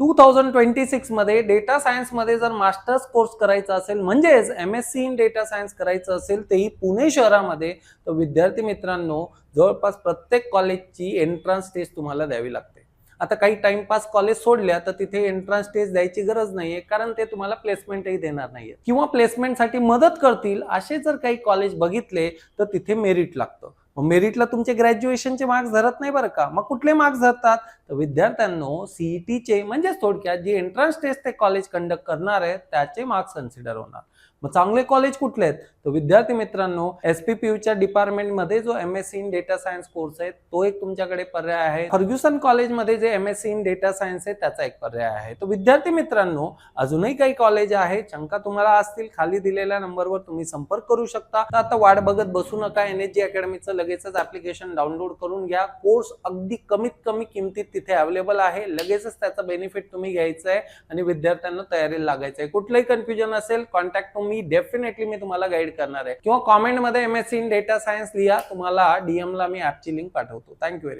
2026 मध्ये data science मध्ये जर मास्टर्स कोर्स करायचा असेल म्हणजेच MSc इन डेटा सायन्स करायचं असेल तेही पुणे शहरामध्ये, तर विद्यार्थी मित्रांनो जवळपास प्रत्येक कॉलेजची एंट्रन्स टेस्ट तुम्हाला द्यावी लागते। आता काही टाइमपास कॉलेज सोडल्या तर तिथे एंट्रन्स टेस्ट द्यायची गरज नाहीये, कारण ते तुम्हाला प्लेसमेंटही देणार नाहीये किंवा प्लेसमेंटसाठी मदत करतील असे जर काही कॉलेज बघितले तर तिथे मेरिट लागतं। मेरिटला तुमचे ग्रॅज्युएशनचे मार्क्स धरत नाही बरं का। मग कुठले मार्क्स धरतात, तर विद्यार्थ्यांनो सीईटीचे म्हणजे थोडक्यात जी एंट्रन्स टेस्ट ते कॉलेज कंडक्ट करणार आहे त्याचे मार्क्स कन्सिडर होणार। मग चांगले कॉलेज कुठले आहेत, तर विद्यार्थी मित्रांनो SPPUच्या डिपार्टमेंटमध्ये जो MSc in data science course आहे तो एक तुमच्याकडे पर्याय आहे। फर्ग्युसन कॉलेजमध्ये जे MSc इन डेटा सायन्स आहे त्याचा एक पर्याय आहे। तर विद्यार्थी मित्रांनो अजूनही काही कॉलेज आहेत, शंका तुम्हाला असतील खाली दिलेल्या नंबरवर तुम्ही संपर्क करू शकता। तर आता वाट बघत बसू नका, NSG अकॅडमीचं लगेचच ऍप्लिकेशन डाउनलोड करून घ्या। कोर्स अगदी कमीत कमी किमतीत तिथे अवेलेबल आहे, लगेचच त्याचा बेनिफिट तुम्ही घ्यायचा आहे आणि विद्यार्थ्यांना तयारीला लागायचं आहे। कुठलंही कन्फ्युजन असेल कॉन्टॅक्ट मी डेफिनेटली मी तुम्हाला गाईड करणार आहे, किंवा कॉमेंट मध्ये MSc इन डेटा सायन्स लिहा, तुम्हाला DM ला मी ऍपची लिंक पाठवतो। थँक्यू।